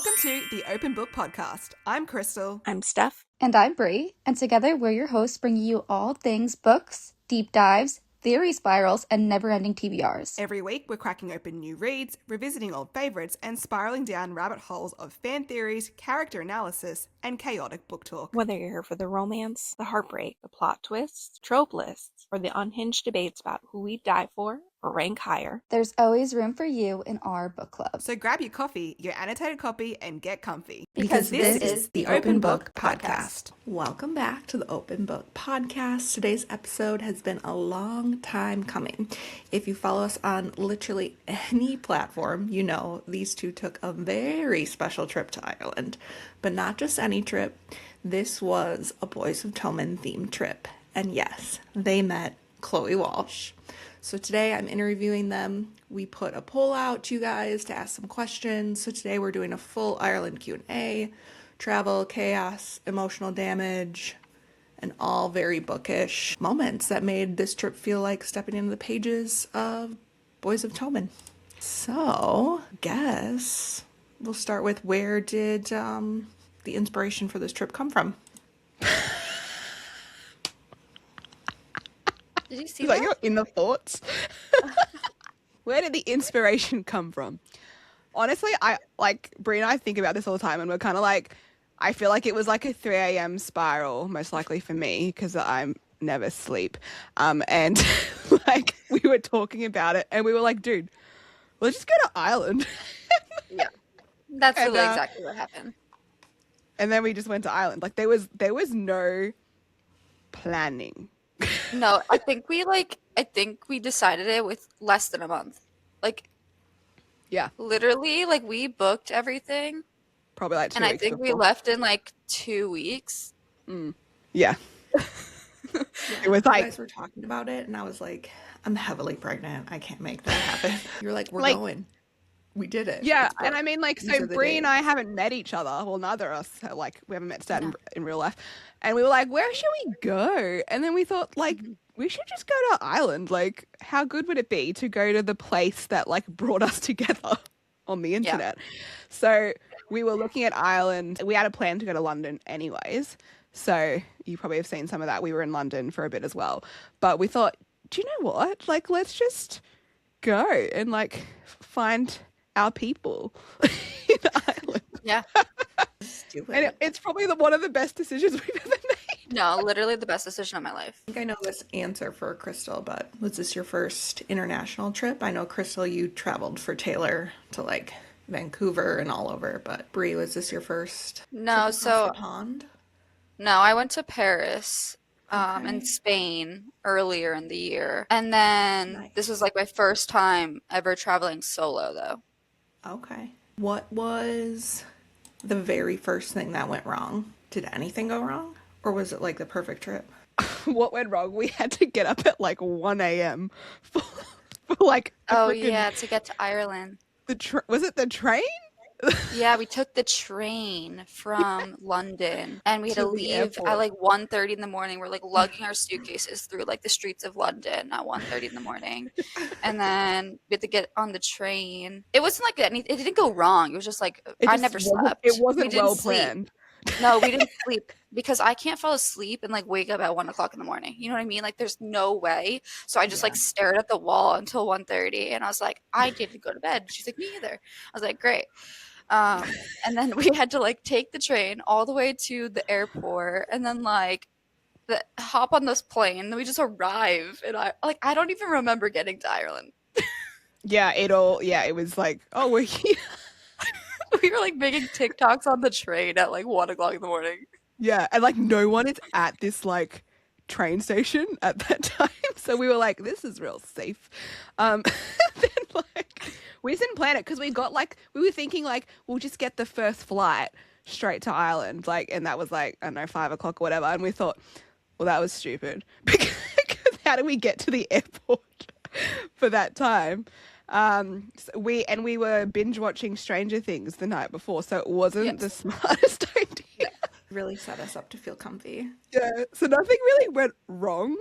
Welcome to the Open Book Podcast. I'm Crystal. I'm Steph. And I'm Brie. And together we're your hosts, bringing you all things books, deep dives, theory spirals, and never-ending TBRs. Every week we're cracking open new reads, revisiting old favourites, and spiralling down rabbit holes of fan theories, character analysis, and chaotic book talk. Whether you're here for the romance, the heartbreak, the plot twists, trope lists, or the unhinged debates about who we die for or rank higher, there's always room for you in our book club. So grab your coffee, your annotated copy, and get comfy. Because this is the Open Book Podcast. Welcome back to the Open Book Podcast. Today's episode has been a long time coming. If you follow us on literally any platform, you know these two took a very special trip to Ireland. But not just any trip. This was a Boys of Tommen themed trip. And yes, they met Chloe Walsh. So today I'm interviewing them. We put a poll out to you guys to ask some questions. So today we're doing a full Ireland Q&A, travel, chaos, emotional damage, and all very bookish moments that made this trip feel like stepping into the pages of Boys of Tommen. So, guess we'll start with, where did the inspiration for this trip come from? Did you see Like that? you're in the thoughts. Where did the inspiration come from? Honestly, Brie and I think about this all the time, and we're kind of like, I feel like it was like a 3 a.m. spiral, most likely for me, because I'm never sleep. And like we were talking about it, and we were like, dude, let's just go to Ireland. Yeah. That's And, really exactly what happened. And then we just went to Ireland. Like there was no planning. No, I think we decided it with less than a month. Like, Yeah, literally, like we booked everything, probably like 2 and I weeks think we before. left in like 2 weeks. Yeah. It was You like, guys were talking about it, and I was like, I'm heavily pregnant. I can't make that happen. You're like, we're Like- going. We did it. yeah, It's and booked. I mean, like, These so are the Brie and I dates. haven't met each other. Well, neither of us, like, we haven't met Stat in real life. And we were like, where should we go? And then we thought, like, we should just go to Ireland. Like, how good would it be to go to the place that, like, brought us together on the internet? So we were looking at Ireland. We had a plan to go to London anyways. So you probably have seen some of that. We were in London for a bit as well. But we thought, do you know what? Like, let's just go and, like, find our people in Ireland. Yeah. Let's do it. And it's probably one of the best decisions we've ever made. No, literally the best decision of my life. I think I know this answer for Crystal, but was this your first international trip? I know, Crystal, you traveled for Taylor to like Vancouver and all over, but Brie, was this your first trip No, across so the pond? no, I went to Paris, Okay. and Spain earlier in the year. And then this was like my first time ever traveling solo though. Okay. What was the very first thing that went wrong? Did anything go wrong? Or was it like the perfect trip? What went wrong? We had to get up at like 1 a.m. for like the Oh frickin- yeah, to get to Ireland. was it the train? Yeah, we took the train from London and we had To to the leave airport. at like 1:30 in the morning. We're like lugging our suitcases through like the streets of London at 1:30 in the morning. And then we had to get on the train. It wasn't like it didn't go wrong. It was just like It I just never wasn't- slept. It We wasn't didn't well sleep. planned. No, we didn't sleep because I can't fall asleep and like wake up at 1 o'clock in the morning. You know what I mean? Like there's no way. So I just like stared at the wall until 1:30 and I was like, I didn't go to bed. She's like, me either. I was like, great. And then we had to like take the train all the way to the airport and then like hop on this plane. And then we just arrive and I don't even remember getting to Ireland. Yeah, it was like, oh, we're here. We were like making TikToks on the train at like 1 o'clock in the morning. Yeah, and like no one is at this like train station at that time. So we were like, this is real safe. Then like we just didn't plan it because we were thinking like we'll just get the first flight straight to Ireland, like, and that was like, I don't know, 5 o'clock or whatever. And we thought, well, that was stupid because how do we get to the airport for that time? So we were binge watching Stranger Things the night before, so it wasn't the smartest idea. Really set us up to feel comfy. Yeah, so nothing really went wrong.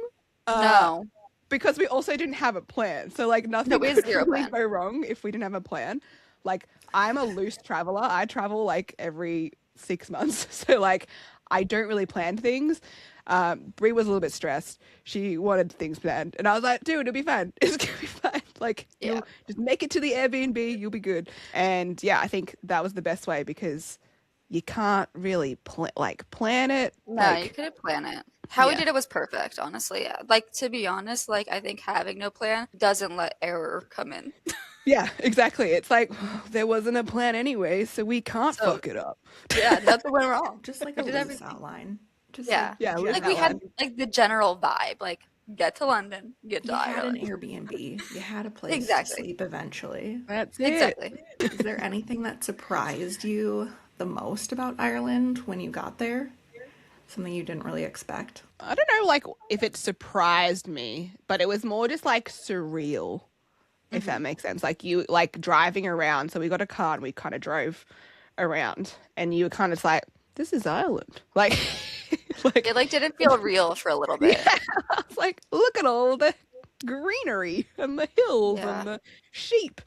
No. Because we also didn't have a plan. So like nothing No, we had could zero really plan. go wrong if we didn't have a plan. Like, I'm a loose traveler. I travel like every 6 months. So like I don't really plan things. Brie was a little bit stressed. She wanted things planned. And I was like, dude, it'll be fine. It's going to be fine. Like, Yeah. you'll just make it to the Airbnb. You'll be good. And yeah, I think that was the best way because you can't really plan it. No, Like, you couldn't plan it. How we Yeah. did it was perfect, honestly. Yeah. Like, to be honest, like, I think having no plan doesn't let error come in. yeah, exactly. It's like, there wasn't a plan anyway, so we can't So- fuck it up. Yeah, nothing went wrong. Just like We a did loose everything. outline. Just Yeah. Yeah, like, loose Like, we had, outline. like, the general vibe. Like, get to London, get to you had an Ireland. Airbnb. You had a place Exactly. to sleep eventually. That's it. Exactly. Is there anything that surprised you the most about Ireland when you got there? Something you didn't really expect? I don't know, like, if it surprised me, but it was more just like surreal, if that makes sense. Like, you like driving around. So we got a car and we kind of drove around, and you were kind of like, this is Ireland. Like, like, It, like, didn't feel real for a little bit. yeah, I was like, look at all the greenery and the hills Yeah. and the sheep.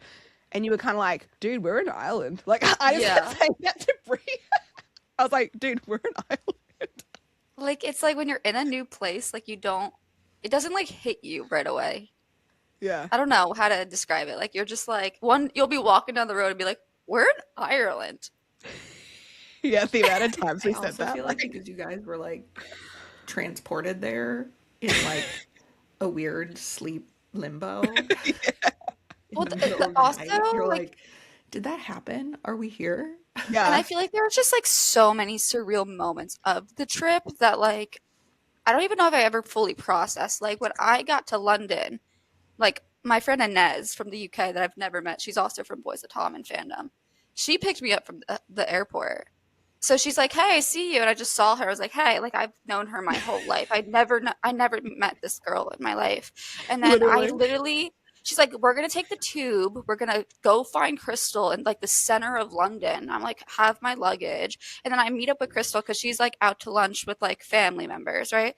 And you were kind of like, dude, we're in Ireland. Like, I just Yeah. kept saying that to Brie. I was like, dude, we're in Ireland. Like, it's like when you're in a new place, like, it doesn't, like, hit you right away. Yeah. I don't know how to describe it. Like, you're just like, you'll be walking down the road and be like, we're in Ireland. Yeah, the amount of times we I said also that. feel like because you guys were like transported there in like a weird sleep limbo. In Well, the middle of the also, night, you're like- like, did that happen? Are we here? Yeah. And I feel like there were just like so many surreal moments of the trip that like I don't even know if I ever fully processed. Like when I got to London, like my friend Inez from the UK that I've never met, she's also from Boys of Tommen fandom. She picked me up from the airport. So she's like, "Hey, I see you," and I just saw her. I was like, "Hey," like I've known her my whole life. I never met this girl in my life, and then I literally. She's like, we're going to take the tube. We're going to go find Crystal in like the center of London. I'm like, have my luggage. And then I meet up with Crystal because she's like out to lunch with like family members, right?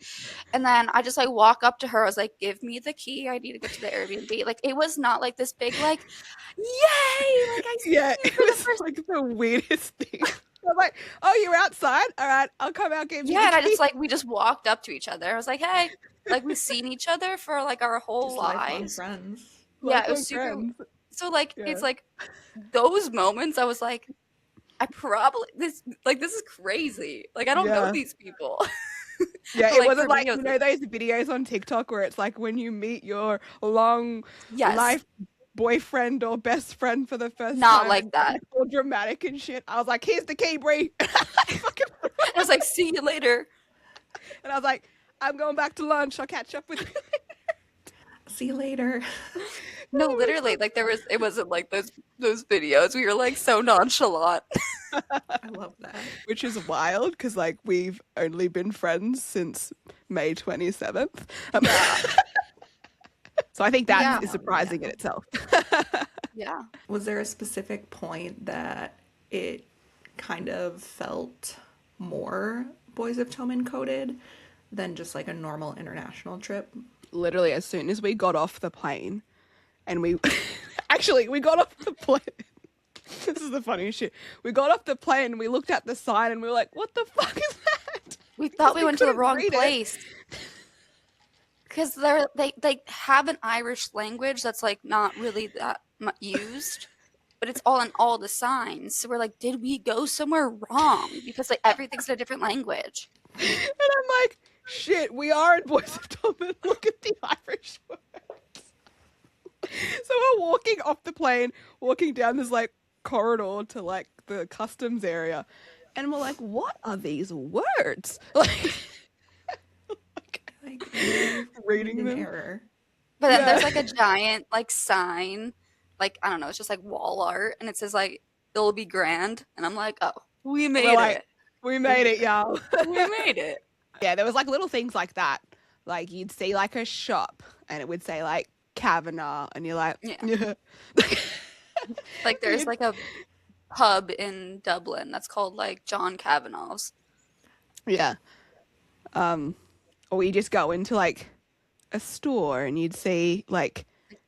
And then I just like walk up to her. I was like, give me the key. I need to get to the Airbnb. Like, it was not like this big, like, yay! Like, I see Yeah, you it for the was first like the weirdest thing. I'm like, oh, you're outside? All right, I'll come out get you. Yeah, and the I just key." like, we just walked up to each other. I was like, hey, like we've seen each other for like our whole Just lifelong lives. friends. Yeah, it was Lifelong super. friends. So like Yeah. it's like those moments I was like, I probably this is crazy. Like I don't know Yeah. these people. Yeah, But, it like, wasn't for me, like, it you was know those videos on TikTok where it's like when you meet your long Yes. life boyfriend or best friend for the first Not time. like and that. it's all dramatic and shit. I was like, here's the key, Brie. Fucking- I was like, see you later. and I was like, I'm going back to lunch. I'll catch up with you. See you later. No, literally, like it wasn't like those videos. We were like so nonchalant. I love that. Which is wild because like we've only been friends since May 27th. So I think that Yeah. is surprising in itself. Yeah. Was there a specific point that it kind of felt more Boys of Tommen coded than just like a normal international trip? Literally, as soon as we got off the plane, and we actually we got off the plane. This is the funniest shit. We got off the plane and we looked at the sign and we were like, "What the fuck is that?" We thought we we went to the couldn't wrong read it. place. Because they have an Irish language that's like not really that used, but it's all in all the signs. So we're like, did we go somewhere wrong? Because like everything's in a different language. And I'm like, "Shit, we are in Boys of Tommen. Look at the Irish words." So we're walking off the plane, walking down this like corridor to like the customs area, and we're like, "What are these words?" Like Reading an them. error. But then Yeah. there's like a giant like sign, like I don't know, it's just like wall art, and it says like it'll be grand, and I'm like, oh, we made like, it. We made it, y'all. We made it. Yeah, there was like little things like that. Like you'd see like a shop and it would say like Kavanagh and you're like, Yeah. Like there's like a pub in Dublin that's called like John Kavanagh's. Yeah. Or you just go into like a store and you'd see like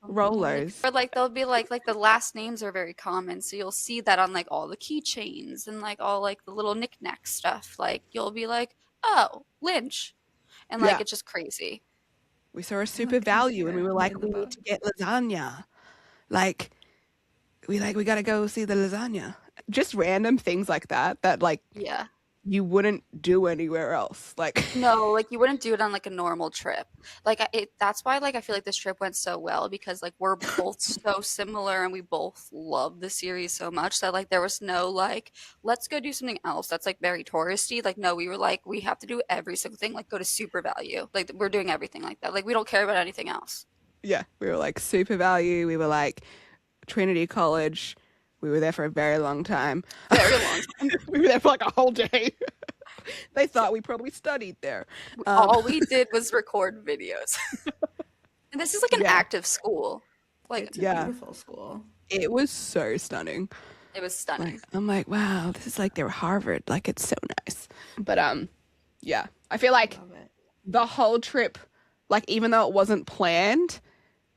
Rolos. Or like they'll be like the last names are very common, so you'll see that on like all the keychains and like all like the little knick-knack stuff. Like you'll be like, oh, Lynch, and like Yeah. it's just crazy. We saw a super value and we were like, we need to get lasagna. Like, we got to go see the lasagna. Just random things like that like Yeah. you wouldn't do anywhere else. Like, No, like you wouldn't do it on like a normal trip. Like that's why like I feel like this trip went so well because like we're both so similar and we both love the series so much that like there was no like let's go do something else that's like very touristy. Like no, we were like we have to do every single thing, like go to super value. Like we're doing everything like that. Like we don't care about anything else. yeah, we were like super value. We were like Trinity College. We were there for a very long time. Very long time. We were there for like a whole day. They thought we probably studied there. All we did was record videos. And this is like an Yeah. active school. Like It's a Yeah. beautiful school. It was so stunning. it was stunning. Like, I'm like, wow, this is like they're Harvard. Like, it's so nice. But yeah, I feel like Love it. the whole trip, like even though it wasn't planned,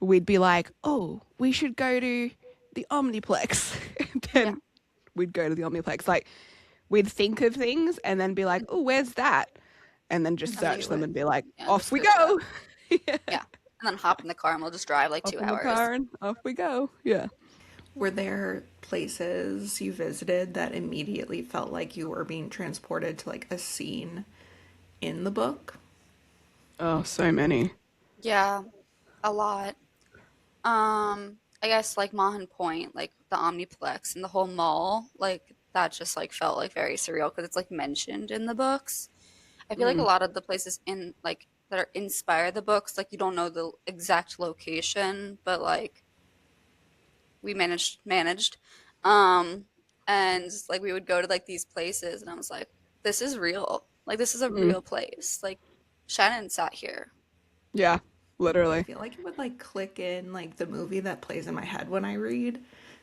we'd be like, oh, we should go to the Omniplex. And then we'd go to the Omniplex. Like, we'd think of things and then be like, oh, where's that? And then just search them and be like, Yeah, off just we search go. Yeah. And then hop in the car and we'll just drive like Hop 2 in the hours. car and off we go. Yeah. Were there places you visited that immediately felt like you were being transported to like a scene in the book? Oh, so many. Yeah, a lot. I guess like Mahan Point, like the Omniplex and the whole mall, like that just like felt like very surreal because it's like mentioned in the books. I feel like a lot of the places in like that are inspire the books, like you don't know the exact location, but like we managed. And like we would go to like these places and I was like, this is real. Like this is a real place. Like Shannon sat here. Yeah, I literally. feel like it would like click in like the movie that plays in my head when I read.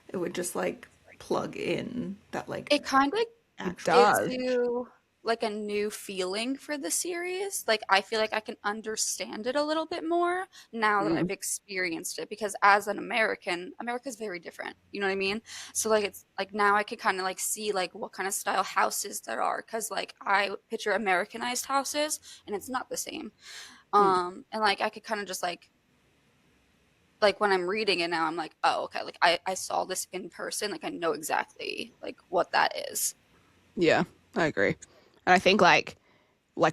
It would just like plug in that like It kind of like actual does. gives you like a new feeling for the series. Like I feel like I can understand it a little bit more now that I've experienced it because as an American, America's very different. You know what I mean? So like it's like now I could kind of like see like what kind of style houses there are because like I picture Americanized houses and it's not the same. And like I could kind of just like when I'm reading it now, I'm like, oh, okay, like I saw this in person, like I know exactly like what that is. Yeah, I agree. And I think like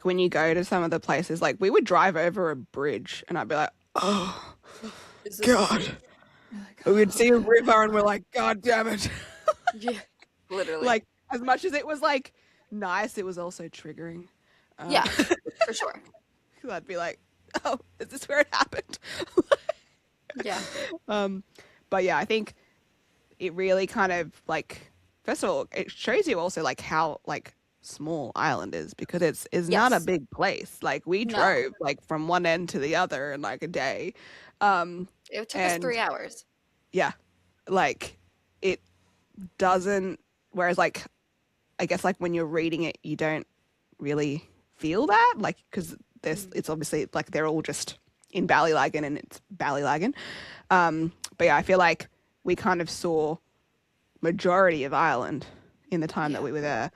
when you go to some of the places, like we would drive over a bridge and I'd be like, oh, Is this- God. We'd see a river and we're like, God damn it. Yeah, literally. Like, as much as it was like nice, it was also triggering. Yeah, for sure. I'd be like, oh, is this where it happened? Yeah. But yeah, I think it really kind of like, first of all, it shows you also like how like small Ireland is because it's not a Yes. big place. Like we No. drove like from one end to the other in like a day. It took us And 3 hours. yeah, like it doesn't, whereas like, I guess like when you're reading it, you don't really feel that like, because it's obviously like they're all just in Ballylagan and it's Ballylagan. But yeah, I feel like we kind of saw majority of Ireland in the time that we were there,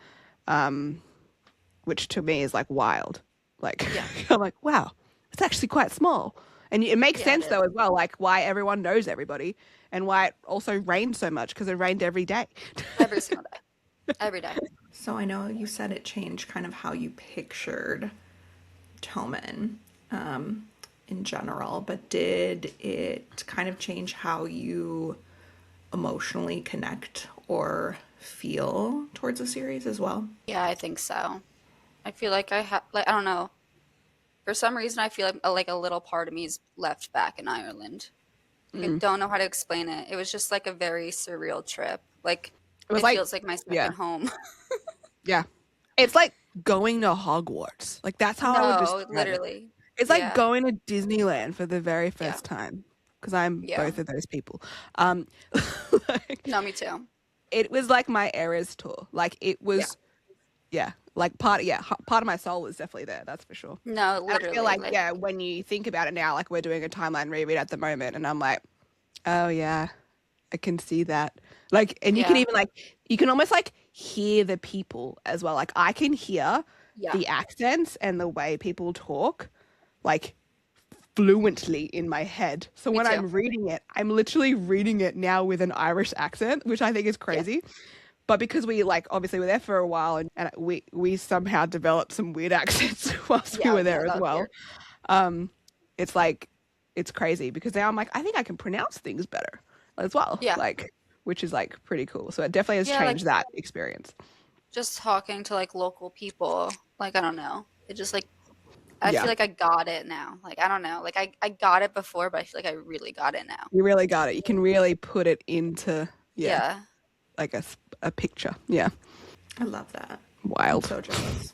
which to me is like wild. Like I'm like, wow, it's actually quite small. And it makes sense though as well, like why everyone knows everybody and why it also rained so much because it rained every day. Every single day. Every day. So I know you said it changed kind of how you pictured Tommen in general, but did it kind of change how you emotionally connect or feel towards the series as well? Yeah, I think so. I feel like I have, like, I don't know. For some reason, I feel like a little part of me is left back in Ireland. I don't know how to explain it. It was just like a very surreal trip. Like, was it like- feels like my second home. Yeah. It's like going to Hogwarts. Like that's how I would No, describe it. literally. It's like Yeah. going to Disneyland for the very first time because I'm Yeah. both of those people. Like, No, me too. it was like my Eras tour. Like it was, like part of my soul was definitely there. That's for sure. No, And I literally. feel like when you think about it now, like we're doing a timeline reread at the moment, and I'm like, Oh yeah, I can see that. Like, and you can Yeah. even like you can almost like hear the people as well. Like I can hear Yeah. the accents and the way people talk, like fluently in my head. So Me when too. I'm reading it, I'm literally reading it now with an Irish accent, which I think is Yeah. crazy. But because we like obviously were there for a while and we somehow developed some weird accents whilst we Yeah. were Yeah. there as That was well. weird. It's like it's crazy because now I'm like I think I can pronounce things better as well. Yeah. Like which is like pretty cool. So it definitely has Yeah. Like changed that experience. just talking to like local people. Like I don't know. It just like I Yeah. feel like I got it now. Like I don't know. Like I got it before, but I feel like I really got it now. You really got it. You can really put it into Yeah. like a picture. Yeah. I love that. I'm Wild. so jealous.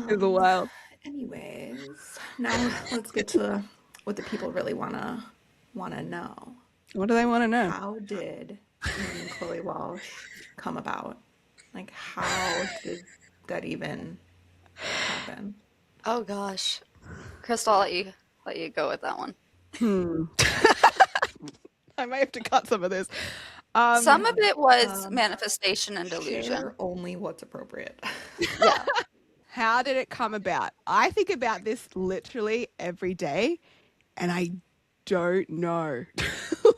It's wild. Anyways, now let's get to what the people really wanna know. What do they want to know? How did meeting Chloe Walsh come about? Like, how did that even happen? Oh gosh. Crystal, I'll let you go with that one. I may have to cut some of this. Some of it was manifestation and delusion. Share only what's appropriate. Yeah. How did it come about? I think about this literally every day and I don't know.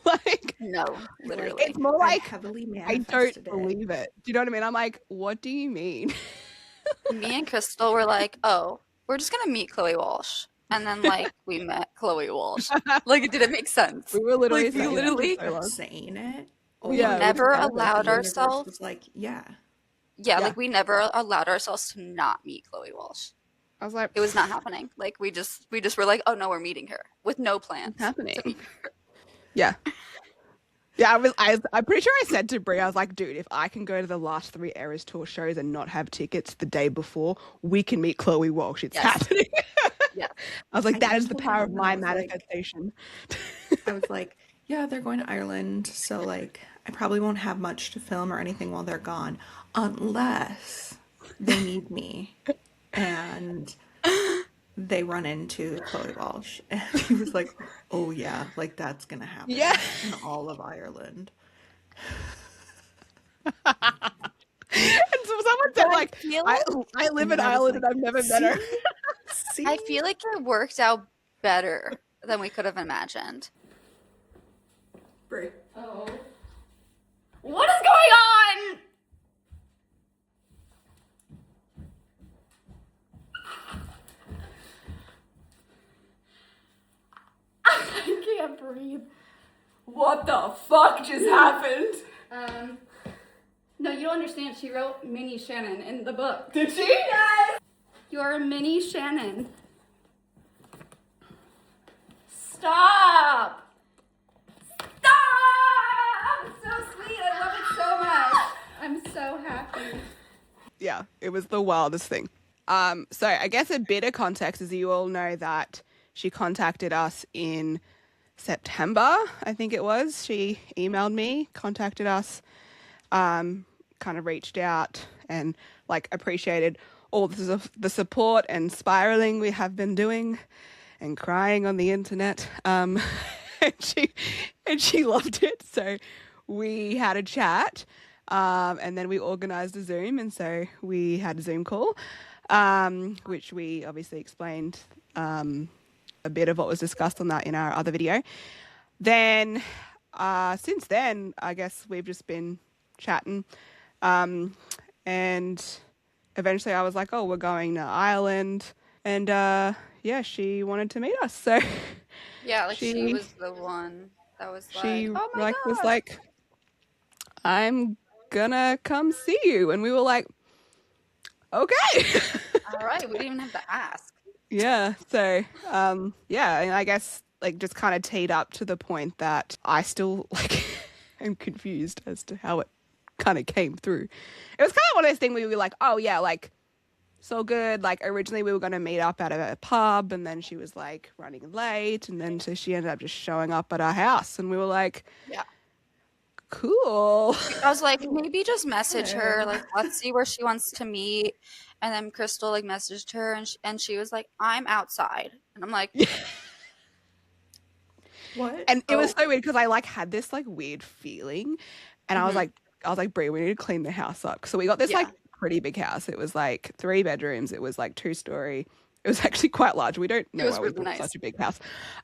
Like, No, literally. it's more I like heavily I don't manifested it. believe it. Do you know what I mean? I'm like, what do you mean? Me and Crystal were like, oh, we're just gonna meet Chloe Walsh. And then like we met Chloe Walsh. Like it didn't make sense. We were literally Like we saying that for literally so long. Saying it. we Yeah, we never just said it. allowed the universe ourselves was like, yeah. yeah, Yeah. like we never allowed ourselves to not meet Chloe Walsh. I was like, It was not happening. Like we just were like, oh no, we're meeting her with no plans. what's happening? Yeah. Yeah, I'm pretty sure I said to Brie, I was like, dude, if I can go to the last 3 Eras Tour shows and not have tickets the day before, we can meet Chloe Walsh. It's Yes. happening. Yeah. I was like, I that even is the told power him, of and I my was like- manifestation. I was like, yeah, they're going to Ireland, so like I probably won't have much to film or anything while they're gone, unless they need me and they run into Chloe Walsh. And he was like, oh yeah, like that's gonna happen Yeah. in all of Ireland. And so someone said, But I like, feel I live And in then I was Ireland like, and I've never met her. See? I feel like it worked out better than we could have imagined. Brie. Oh. What is going on? I can't breathe. What the fuck just happened? No, you don't understand. She wrote Mini Shannon in the book. Did she? Yes. You're Mini Shannon. Stop. Stop! So sweet. I love it so much. I'm so happy. Yeah, it was the wildest thing. So I guess a bit of context is you all know that she contacted us in September, I think it was. She emailed me, contacted us, kind of reached out and like appreciated all the support and spiraling we have been doing and crying on the internet. And she loved it. So we had a chat. And then we organized a Zoom, and so we had a Zoom call, which we obviously explained a bit of what was discussed on that in our other video. Then, since then, I guess we've just been chatting, and eventually I was like, "Oh, we're going to Ireland," and yeah, she wanted to meet us, so Yeah, like she She- was the one that was she like, oh my like was gosh. like, "I'm gonna come see you," and we were like, "Okay." All right, we didn't even have to ask. Yeah. So, yeah, and I guess like just kind of teed up to the point that I still like am confused as to how it kind of came through. It was kind of one of those things where we were like, oh yeah, like so good. Like originally we were going to meet up at a pub, and then she was like running late, and then so she ended up just showing up at our house, and we were like, Yeah. cool. I was like, maybe just message her. Like, let's see where she wants to meet. And then Crystal like messaged her, and she was like, I'm outside. And I'm like, What? And it was so weird because I like had this like weird feeling, and I was like, Brie, we need to clean the house up. So we got this like pretty big house. It was like 3 bedrooms. It was like 2-story. It was actually quite large. We don't know why we built such a big house.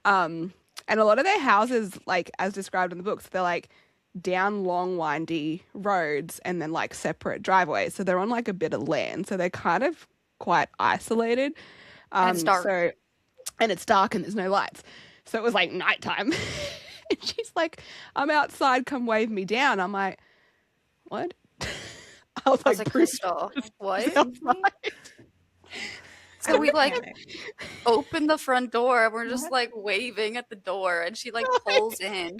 And a lot of their houses, like as described in the books, they're like down long windy roads and then like separate driveways. So they're on like a bit of land. So they're kind of quite isolated. And it's dark. And it's dark and there's no lights. So it was like nighttime. And she's like, I'm outside, come wave me down. I'm like, what? I was like, Crystal, what? So we like open the front door and we're just like waving at the door and she like pulls in.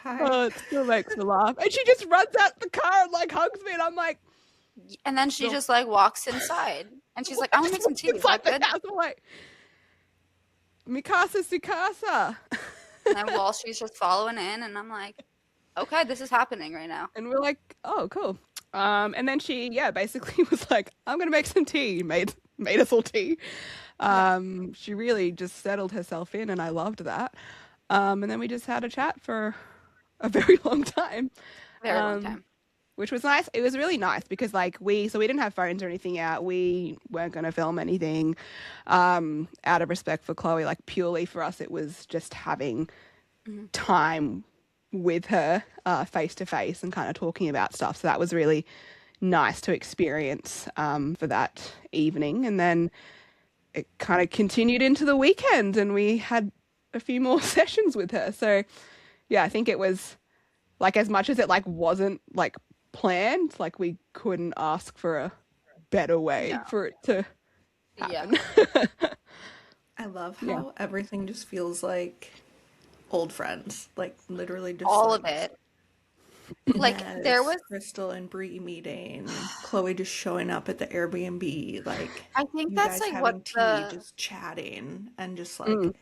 Oh, it still makes me laugh. And she just runs out the car and like hugs me and I'm like, and then she just like walks inside and she's like, I want to make some tea. Is that good? I'm like, Mikasa Sukasa. And then Walshy's just following in and I'm like, okay, this is happening right now. And we're like, oh, cool. And then she, basically was like, I'm going to make some tea. Made us all tea. She really just settled herself in and I loved that. And then we just had a chat for a very long time. Very long time. Which was nice. It was really nice because like we didn't have phones or anything out. We weren't going to film anything out of respect for Chloe. Like purely for us, it was just having time with her face to face and kind of talking about stuff. So that was really nice to experience for that evening. And then it kind of continued into the weekend and we had a few more sessions with her. So yeah, I think it was like as much as it like wasn't like planned, like we couldn't ask for a better way for it to happen. I love how everything just feels like old friends, like literally just all like, of it. Like there was Crystal and Bree meeting, Chloe just showing up at the Airbnb, like I think you that's guys like having what tea, just chatting and just like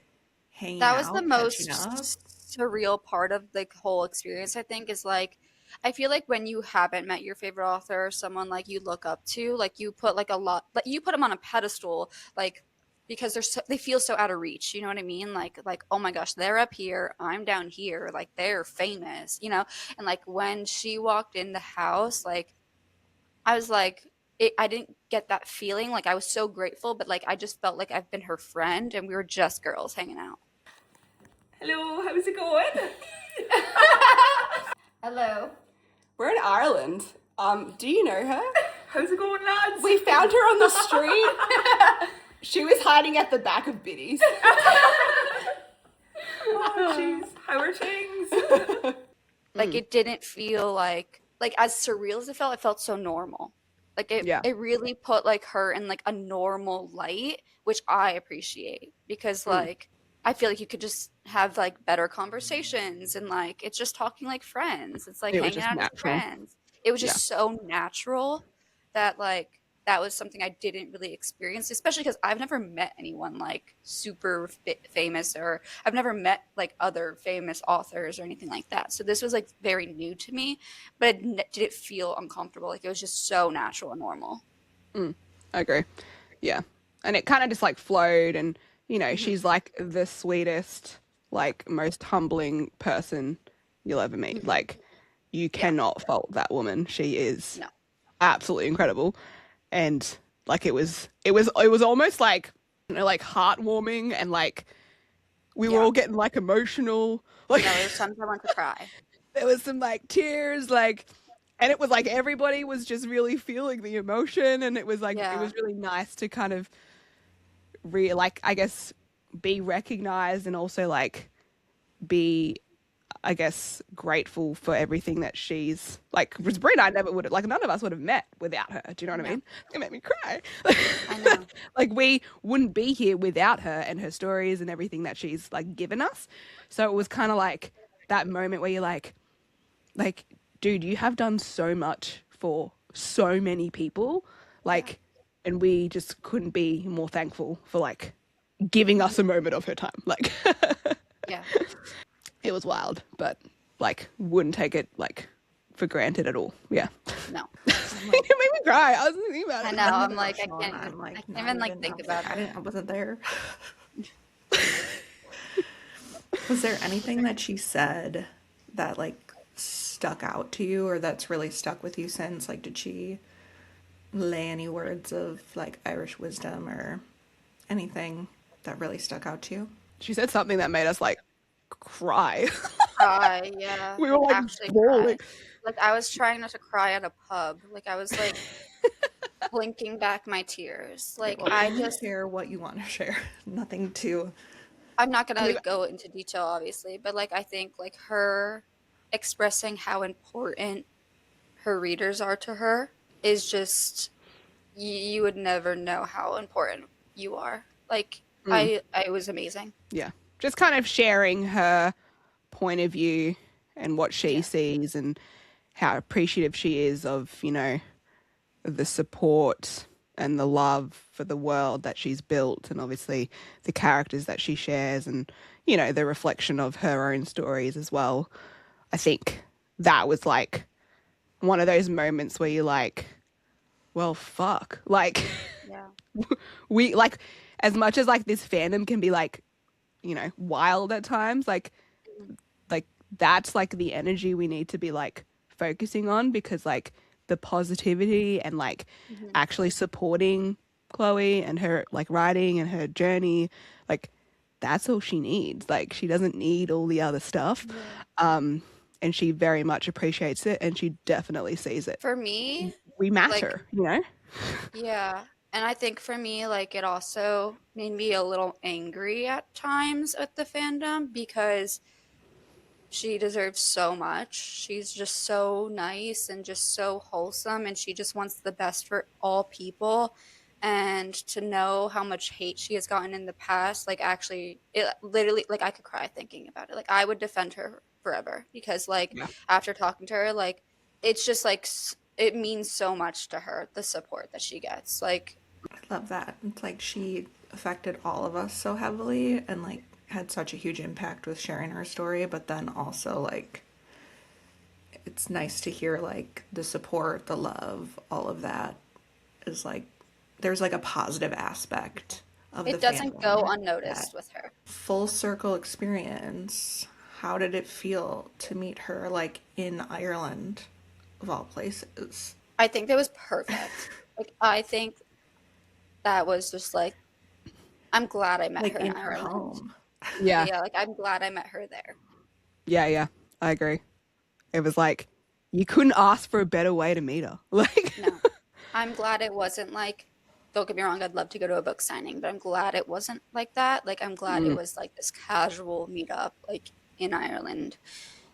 hanging that was out, the most catching up. surreal part of the whole experience. I think is like I feel like when you haven't met your favorite author or someone like you look up to, like you put like a lot, like you put them on a pedestal, like because they feel so out of reach. You know what I mean? Like oh my gosh, they're up here, I'm down here. Like they're famous, you know. And like when she walked in the house, like I was like. I didn't get that feeling. Like I was so grateful, but like I just felt like I've been her friend and we were just girls hanging out. Hello, how's it going? Hello. We're in Ireland. Do you know her? How's it going, lads? We found her on the street. She was hiding at the back of Biddy's. Oh, jeez. How are things? Like it didn't feel like as surreal as it felt so normal. Like it really put like her in like a normal light, which I appreciate because like I feel like you could just have like better conversations and like it's just talking like friends. It's like hanging out with friends. It was just so natural that like that was something I didn't really experience, especially because I've never met anyone like super famous or I've never met like other famous authors or anything like that. So this was like very new to me, but it didn't feel uncomfortable. Like it was just so natural and normal. I agree. Yeah. And it kind of just like flowed and, you know, she's like the sweetest, like most humbling person you'll ever meet. Like you cannot fault that woman. She is absolutely incredible. And like it was almost like, you know, like heartwarming and like we were all getting like emotional. Like there was times I wanted to cry. There was some like tears, like, and it was like everybody was just really feeling the emotion, and it was like it was really nice to kind of like I guess be recognized and also like be I guess grateful for everything that she's like. Because Brie and I never would have, like, none of us would have met without her. Do you know what I mean? It made me cry. I know. Like we wouldn't be here without her and her stories and everything that she's like given us. So it was kind of like that moment where you're like, dude, you have done so much for so many people, like, and we just couldn't be more thankful for like giving us a moment of her time, like. Yeah. It was wild, but like wouldn't take it like for granted at all. Yeah. No. It made me cry. I was thinking about it. I know. I'm like, I can't I'm like, even like think about it. I wasn't there. Was there anything that she said that like stuck out to you or that's really stuck with you since? Like, did she lay any words of like Irish wisdom or anything that really stuck out to you? She said something that made us like cry. Cry, yeah, We were like like actually bawling. cry. Like I was trying not to cry at a pub. Like I was like blinking back my tears. Okay, Like well, I only just share what you want to share. Nothing too. I'm not I gonna mean, go into detail, obviously, but like I think like her expressing how important her readers are to her is just you would never know how important you are. Like I was amazing. yeah, just kind of sharing her point of view and what she Yeah. sees and how appreciative she is of, you know, the support and the love for the world that she's built and obviously the characters that she shares and, you know, the reflection of her own stories as well. I think that was like one of those moments where you're like, well, fuck. Like, Yeah. we, like, as much as like this fandom can be like, you know, wild at times, like that's like the energy we need to be like focusing on because like the positivity and like Mhm. actually supporting Chloe and her like writing and her journey, like that's all she needs. Like she doesn't need all the other stuff. And she very much appreciates it and she definitely sees it. For me, We like matter, you know? yeah. And I think for me, like it also made me a little angry at times at the fandom because she deserves so much. She's just so nice and just so wholesome, and she just wants the best for all people. And to know how much hate she has gotten in the past, like actually, it literally, like I could cry thinking about it. Like I would defend her forever because, like, Yeah. after talking to her, like it's just like it means so much to her the support that she gets. Like, I love that. It's like she affected all of us so heavily and like had such a huge impact with sharing her story, but then also like it's nice to hear like the support, the love, all of that is like there's like a positive aspect of the it doesn't go fandom. unnoticed That with her. full circle experience. How did it feel to meet her like in Ireland of all places? I think that was perfect. Like I think that was just like I'm glad I met Like her in in her Ireland. home. Yeah. Yeah, like I'm glad I met her there. Yeah, yeah. I agree. It was like you couldn't ask for a better way to meet her. Like No. I'm glad it wasn't like, don't get me wrong, I'd love to go to a book signing, but I'm glad it wasn't like that. Like I'm glad it was like this casual meetup like in Ireland.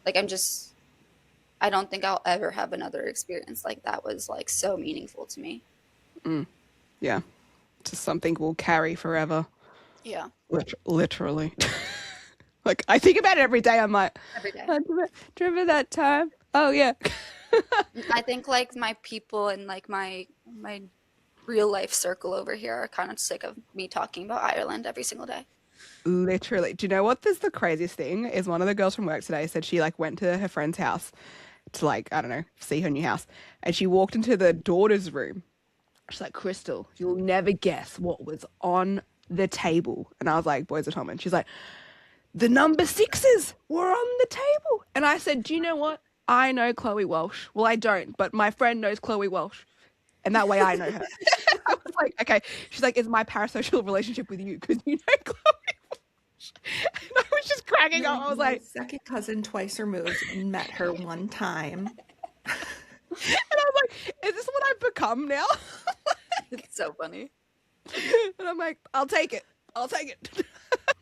Like I don't think I'll ever have another experience like that was like so meaningful to me. yeah. Just something we'll carry forever. Yeah, Literally. Like I think about it every day. I'm like, every day. oh, do you remember that time? Oh yeah. I think like my people and like my real life circle over here are kind of sick of me talking about Ireland every single day. Literally. Do you know what this the craziest thing is? One of the girls from work today said she like went to her friend's house to like, I don't know, see her new house. And she walked into the daughter's room. She's like, Crystal, you'll never guess what was on the table. And I was like, Boys of Tommen. She's like, the number sixes were on the table. And I said, do you know what? I know Chloe Walsh. Well, I don't, but my friend knows Chloe Walsh. And that way I know her. I was like, okay. She's like, it's my parasocial relationship with you because you know Chloe Walsh. And I was just cracking up. I was My like, second cousin twice removed and met her one time. and I was like, is this what I've become now? It's so funny. And I'm like, I'll take it. I'll take it.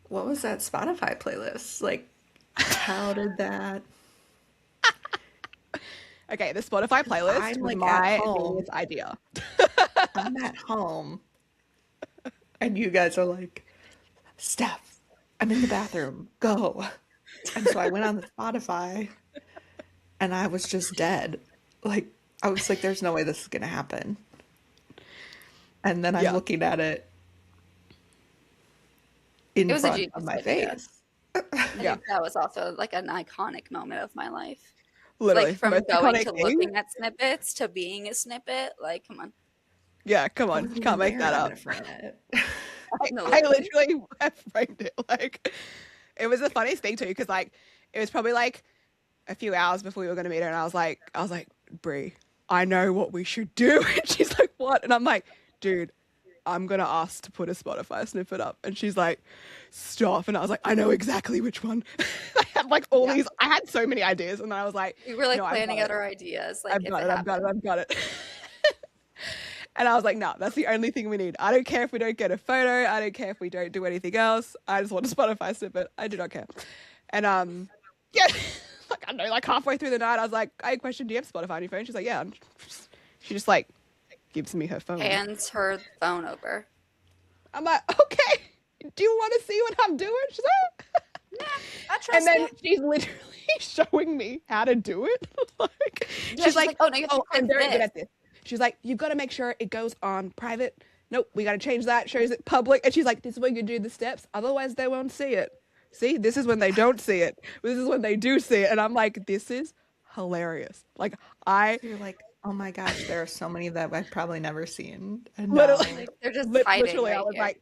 What was that Spotify playlist? Like, how did that? Okay, the Spotify playlist I'm, was like, my at home. genius idea. I'm at home. And you guys are like, Steph, I'm in the bathroom. Go. And so I went on the Spotify and I was just dead. Like, I was like, there's no way this is going to happen. And then I'm Yeah. looking at it in It was a front genius of my idea. face. I Yeah. think that was also like an iconic moment of my life. Literally. Like from most going iconic to thing. looking at snippets to being a snippet. Like, come on. Yeah, come I on. wasn't Can't even make there that to up. live from it. No, I literally. literally framed it. Like, it was the funniest thing too, because like it was probably like a few hours before we were going to meet her, and I was like, Brie, I know what we should do. And she's like, what? And I'm like, dude, I'm gonna ask to put a Spotify snippet up. And she's like, stop. And I was like, I know exactly which one. I had like all these, I had so many ideas, and then I was like, We were like no, planning out our ideas. Like, I've got it. And I was like, no, that's the only thing we need. I don't care if we don't get a photo. I don't care if we don't do anything else. I just want a Spotify snippet. I do not care. And yeah, like I know, like halfway through the night, I was like, I had a question, do you have Spotify on your phone? She's like, yeah. And she just like gives me her phone. Hands her phone over. I'm like, okay, do you want to see what I'm doing? She's like, I trust and then you. she's literally showing me how to do it. Like, Yeah, she's like, oh no, you have to I'm click very good this. at this. She's like, you've got to make sure it goes on private. Nope, we got to change that. Shows it public. And she's like, this is when you do the steps. Otherwise, they won't see it. See, this is when they don't see it. This is when they do see it. And I'm like, this is hilarious. Like, You're like, oh my gosh, there are so many that I've probably never seen. And literally, now Like, they're just hiding literally, right I was here. like,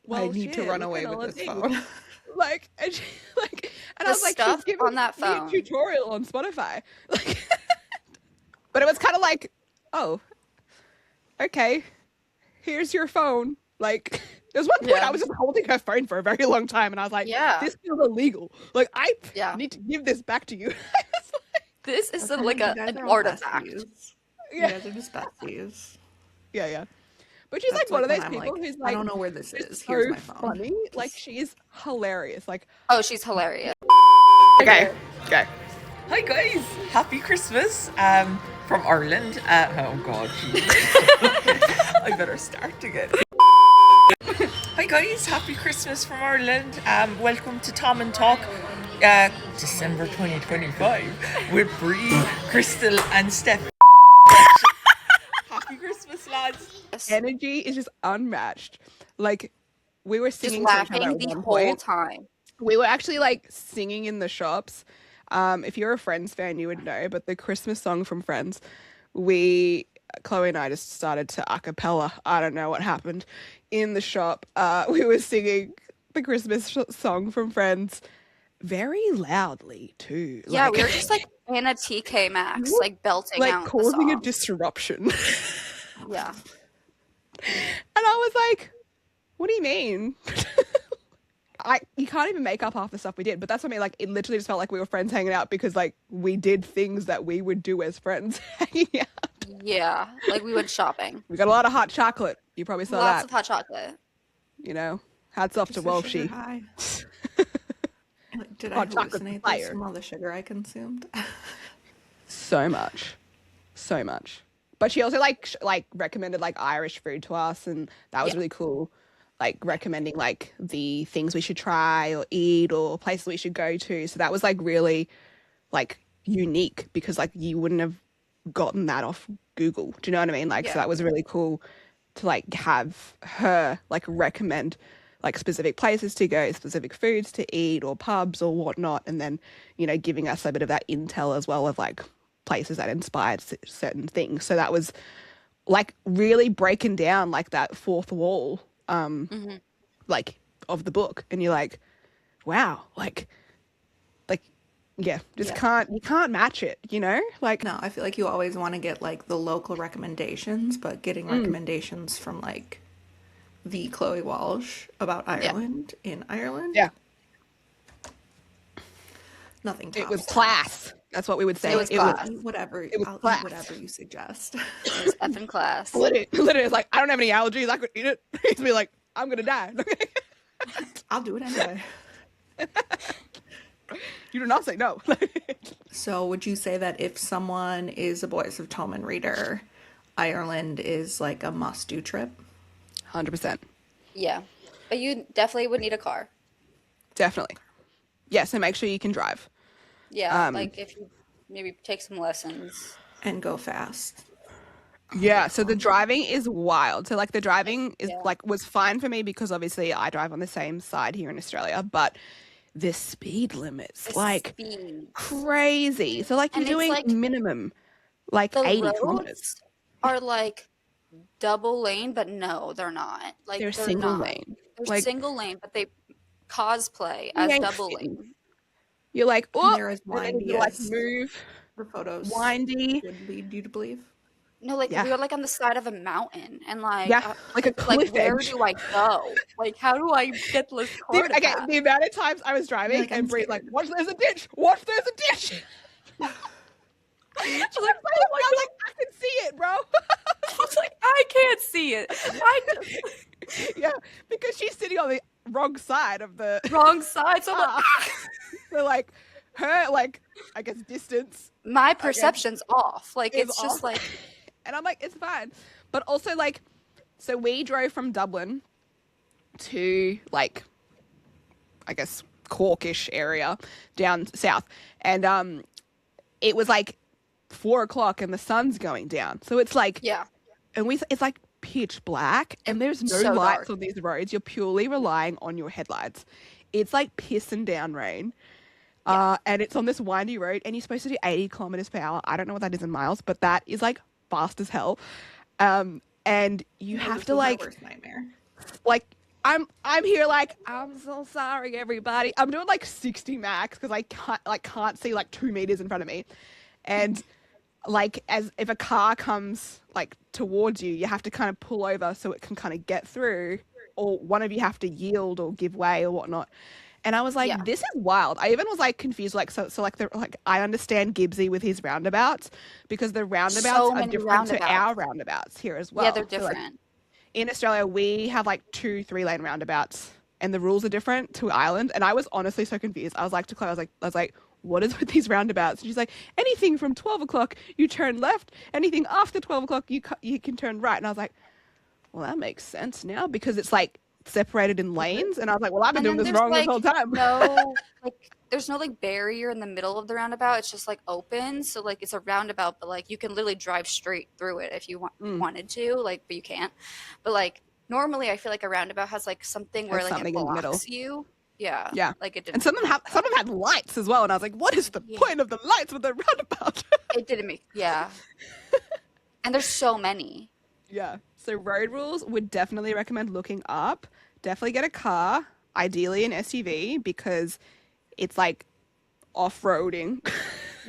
well, I need to shit, run look away at all with the this things. phone. Like, and she, like, and The I was like, stuff she's giving on that me a phone. tutorial on Spotify. Like, but it was kind of like, oh, okay, here's your phone. Like, there's one point Yeah. I was just holding her phone for a very long time, and I was like, Yeah. this feels illegal. Like, I Yeah. need to give this back to you. This is That's like how you guys an are all artifact. besties. Yeah. You guys are just besties. Yeah. But she's That's like one of when those I'm people like, who's I like, don't know where this just is. so Here's my phone. funny. Like, she's hilarious. Like, Oh, she's hilarious. okay. Hi guys, happy Christmas from Ireland. Oh god, jeez. I better start again. Hi guys, happy Christmas from Ireland. Welcome to Tommen Talk, December 2025 with Bree, Crystal, and Steph. Happy Christmas, lads. Energy is just unmatched. Like, we were Just singing to each other laughing at the one whole point. time. We were actually like singing in the shops. If you're a Friends fan, you would know, but the Christmas song from Friends, Chloe and I just started to a cappella. I don't know what happened in the shop. We were singing the Christmas song from Friends very loudly too. Yeah, like, we were just like in a TK Maxx, like belting like out causing the a song. disruption. Yeah. And I was like, what do you mean? You can't even make up half the stuff we did, but that's what I mean. Like, it literally just felt like we were friends hanging out because like we did things that we would do as friends hanging out. Yeah. Like we went shopping. We got a lot of hot chocolate. You probably saw Lots that. of hot chocolate. You know, hats off to Just a sugar Walshy. high. Like, did I Hot chocolate hallucinate fire. this from all the sugar I consumed? So much. But she also like recommended like Irish food to us, and that was really cool. Like recommending like the things we should try or eat or places we should go to. So that was like really like unique because like you wouldn't have gotten that off Google. Do you know what I mean? Like, so that was really cool to like have her like recommend like specific places to go, specific foods to eat or pubs or whatnot. And then, you know, giving us a bit of that intel as well of like places that inspired certain things. So that was like really breaking down like that fourth wall like of the book, and you're like, wow, like yeah, just you can't match it, you know? Like, No, I feel like you always want to get like the local recommendations, but getting recommendations from like the Chloe Walsh about Ireland in Ireland. yeah, Nothing tops it was that. class. That's what we would say. It was class. Eat whatever. was I'll class. eat whatever you suggest. It was effing class. literally it's like, I don't have any allergies, I could eat it. It's be like, I'm gonna die. I'll do it anyway. You do not say no. So would you say that if someone is a Boys of Tommen reader, Ireland is like a must-do trip? 100%. Yeah. But you definitely would need a car. Definitely. Yeah, so make sure you can drive. Yeah. Like if you maybe take some lessons. And go fast. Yeah, so the driving is wild. So like the driving is like was fine for me because obviously I drive on the same side here in Australia, but the speed limits like Speed. crazy. So like you're And it's, doing like, minimum like The 80 roads kilometers. are like double lane, but no, they're not. Like They're single not. lane. They're Like, single lane, but they cosplay as yank double thing. lane. You're like, And oh, they're as and then windy you like as move, the photos windy. would lead you to believe. No, like Yeah. we were like on the side of a mountain, and like Yeah, like a cliff where edge. do I go? Like, how do I get this car to Okay, pass? the amount of times I was driving like, I'm and Bree's scared. like, watch, there's a ditch. Watch, there's a ditch. I I was was like, like, I can see it, bro. I was like, I can't see it. I just Yeah, because she's sitting on the wrong side of the wrong side. So I'm like, so like her like I guess distance my perception's off. Like is it's just off. like And I'm like, it's fine. But also like, so we drove from Dublin to like, I guess Corkish area down south, and it was like 4 o'clock and the sun's going down. So it's like, yeah. and it's like pitch black and there's no So lights dark. on these roads. You're purely relying on your headlights. It's like pissing down rain. And it's on this windy road and you're supposed to do 80 kilometers per hour. I don't know what that is in miles, but that is like fast as hell. And you have to like, my worst nightmare. like, I'm here like, I'm so sorry, everybody. I'm doing like 60 max because I can't see like 2 meters in front of me. And like, as if a car comes like towards you, you have to kind of pull over so it can kind of get through, or one of you have to yield or give way or whatnot. And I was like, Yeah. this is wild. I even was like confused, like so like I understand Gibbsy with his roundabouts because the roundabouts So are many different to roundabouts. our roundabouts here as well. Yeah, they're So, like, different. in Australia, we have like 2 3-lane roundabouts, and the rules are different to Ireland. And I was honestly so confused. I was like to Chloe, I was like, what is with these roundabouts? And she's like, anything from 12 o'clock you turn left. Anything after 12 o'clock you can turn right. And I was like, well, that makes sense now because it's like separated in lanes. And I was like, well, I've been And doing then this there's wrong this like whole time. no like there's no like barrier in the middle of the roundabout. It's just like open. So like it's a roundabout, but like you can literally drive straight through it if you wanted to, like, but you can't. But like normally I feel like a roundabout has like something where Has like something it in the middle. blocks you. Yeah. Yeah. Like it didn't. And some of them had lights as well. And I was like, what is the Yeah. point of the lights with the roundabout? It didn't make and there's so many. Yeah. So road rules would definitely recommend looking up. Definitely get a car, ideally an SUV, because it's like off-roading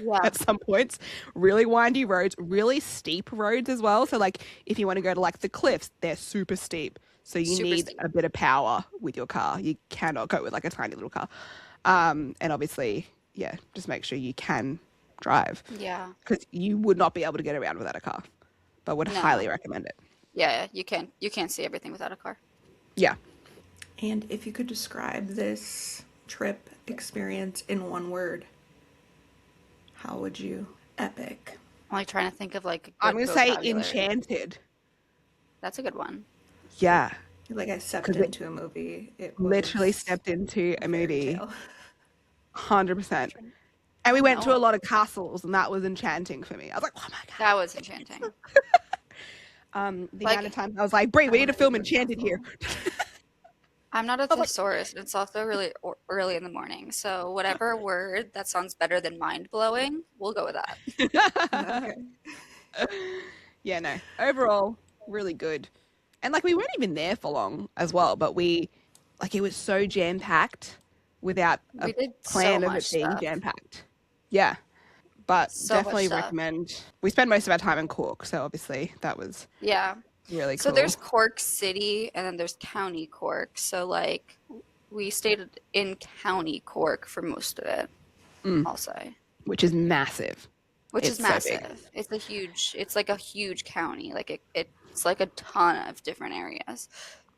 Yeah. at some points. Really windy roads, really steep roads as well. So like if you want to go to like the cliffs, they're super steep. So you Super need steep. a bit of power with your car. You cannot go with like a tiny little car. And obviously, yeah, just make sure you can drive Yeah. because you would not be able to get around without a car, but would No. highly recommend it. Yeah, you can't see everything without a car. Yeah. And if you could describe this trip experience in one word, how would you? Epic. I'm like trying to think of like a I'm good going to say vocabulary. enchanted. That's a good one. Yeah. Like I stepped 'Cause it into a movie. It was Literally stepped into a fairy movie. tale. 100%. And we went to No. a lot of castles and that was enchanting for me. I was like, oh my God. That was enchanting. The Like- amount of time I was like, Brie, we need to wanna film go to a Enchanted here. I'm not a thesaurus, and it's also really early in the morning. So whatever word that sounds better than mind blowing, we'll go with that. Okay. Yeah, no. Overall, really good. And like we weren't even there for long as well, but it was so jam packed without a We did plan so of it much being stuff. jam packed. Yeah. But So much definitely stuff. recommend. We spent most of our time in Cork, so obviously that was Yeah. really So cool. there's Cork City, and then there's County Cork. So like we stayed in County Cork for most of it. I'll say. which is massive. Which It's is so big. massive. It's like a huge county. Like it's like a ton of different areas.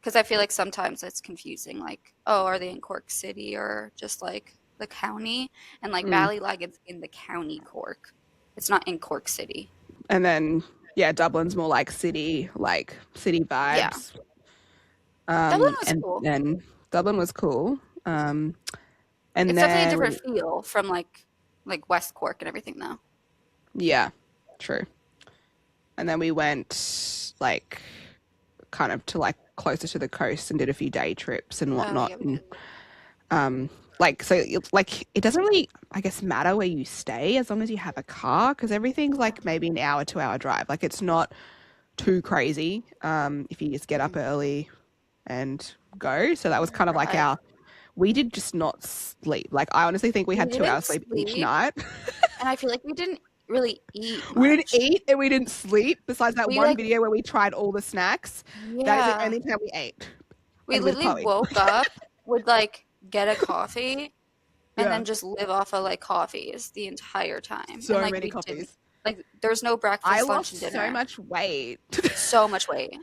Because I feel like sometimes it's confusing. Like, oh, are they in Cork City or just like the county? And like Ballylag, it's in the county Cork. It's not in Cork City. And then Dublin's more like city vibes. Dublin was and cool. then Dublin was cool. And It's then definitely a different feel from like West Cork and everything though. Yeah, true. And then we went like kind of to like closer to the coast and did a few day trips and whatnot. yeah. And it doesn't really, I guess, matter where you stay as long as you have a car because everything's like maybe an hour, 2 hour drive. Like it's not too crazy if you just get up early and go. So that was kind of like Right. we did just not sleep. Like, I honestly think we had 2 didn't hours sleep each night. and I feel like we didn't really eat We didn't much. eat and we didn't sleep. Besides that We, one like- video where we tried all the snacks. That is the Yeah. only time we ate. We and with literally Chloe. woke up, would like get a coffee, and Yeah. then just live off of like coffees the entire time. So and, like, many we didn't- coffees. Like there's no breakfast, I lunch, lost and dinner. so much weight. So much weight.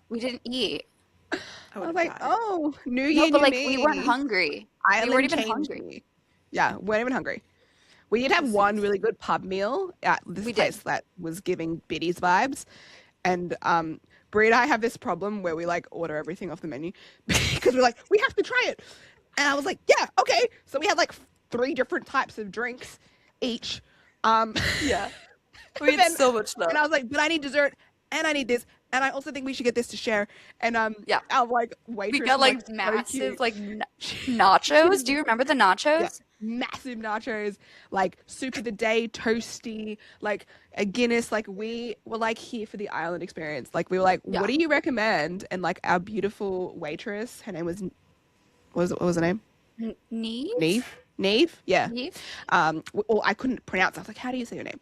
We didn't eat. I was like, oh, new year, No, but new like me. we weren't hungry. Ireland we weren't even changed hungry. me. Yeah, weren't even hungry. We did have one really good pub meal at this We place did. that was giving biddies vibes. And Brie and I have this problem where we like order everything off the menu because we're like, we have to try it. And I was like, yeah, okay. So we had like 3 different types of drinks each. Yeah. We had so much stuff. And I was like, but I need dessert and I need this. And I also think we should get this to share. And Yeah. our like waitress We got was, like so massive cute. like nachos. Do you remember the nachos? Yeah. Massive nachos, like soup of the day, toasty, like a Guinness. Like, we were like here for the island experience. Like, we were like, Yeah. what do you recommend? And like our beautiful waitress, her name was, what was her name? Neve? Yeah. Neve? Well, I couldn't pronounce it. I was like, how do you say your name?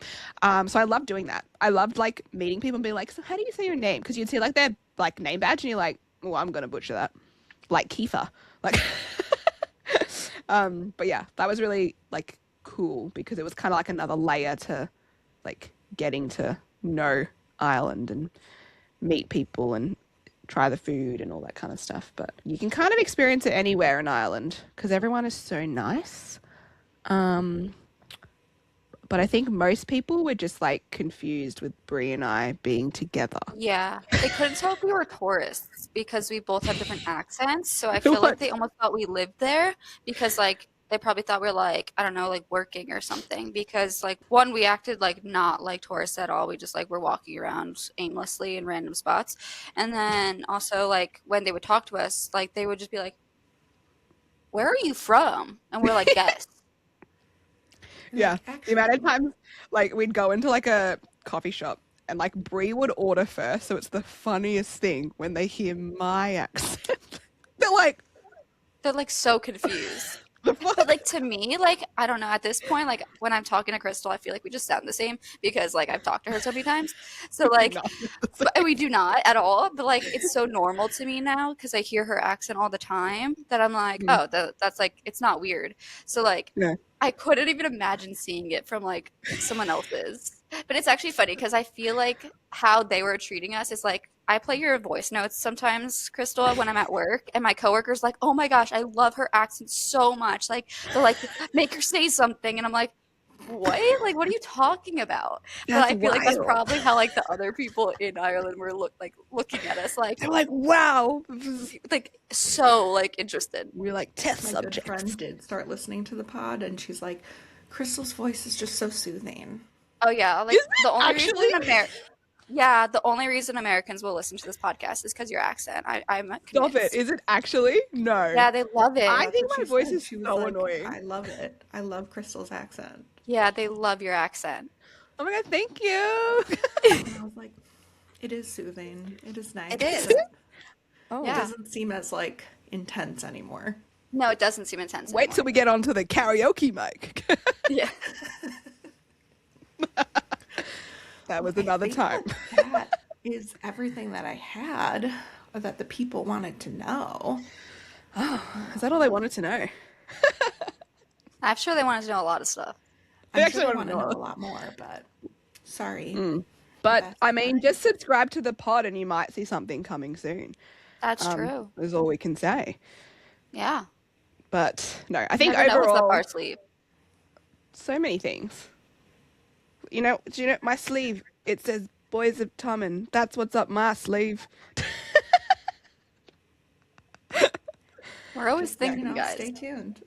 So I loved doing that. I loved like meeting people and being like, so how do you say your name? Because you'd see like their like name badge and you're like, oh, I'm gonna butcher that. Like Kiefer. Like but yeah, that was really like cool because it was kind of like another layer to like getting to know Ireland and meet people and try the food and all that kind of stuff. But you can kind of experience it anywhere in Ireland because everyone is so nice. But I think most people were just like confused with Brie and I being together. Yeah. They couldn't tell if we were tourists because we both have different accents. So I feel like they almost thought we lived there because like they probably thought we were like, I don't know, like working or something. Because like one, we acted like not like tourists at all. We just like were walking around aimlessly in random spots. And then also like when they would talk to us, like they would just be like, where are you from? And we're like, guess. Yeah, Like, the amount of times like we'd go into like a coffee shop and like Brie would order first, so it's the funniest thing when they hear my accent. They're like so confused. But like to me, like I don't know, at this point, like when I'm talking to Crystal, I feel like we just sound the same because like I've talked to her so many times. So like but we do not at all, but like it's so normal to me now because I hear her accent all the time that I'm like, oh, that's like it's not weird. So like Yeah. I couldn't even imagine seeing it from like someone else's. But it's actually funny because I feel like how they were treating us is like I play your voice notes sometimes, Crystal, when I'm at work, and my coworker's like, "Oh my gosh, I love her accent so much." Like they're like, "Make her say something," and I'm like, "What? Like, what are you talking about?" But I feel like that's probably how like the other people in Ireland were looking at us, like they're like, wow, like so like interested. we're like test My good subjects. friend did start listening to the pod, and she's like, Crystal's voice is just so soothing. Oh yeah, like the only actually? the only reason Americans will listen to this podcast is because your accent. I'm convinced. Stop it! Is it actually? No. Yeah, they love it. I think That's my what she voice said. is She was so like, annoying. I love it. I love Crystal's accent. Yeah, they love your accent. Oh my god, thank you. And I was like, it is soothing. It is nice. It is. Oh. It Yeah. doesn't seem as like intense anymore. No, it doesn't seem intense. Wait till we get onto the karaoke mic. Yeah. That was I another think time. That is everything that I had or that the people wanted to know. Is that all they wanted to know? I'm sure they wanted to know a lot of stuff. They I'm actually sure they wanna want to know. know a lot more, but sorry. But That's I mean, fine. just subscribe to the pod and you might see something coming soon. That's true. Is all we can say. Yeah. But no, I think Never know what's up overall, our sleeve. so many things. You know, do you know my sleeve? It says Boys of Tommen. That's what's up my sleeve. We're always You thinking, know, guys. stay tuned.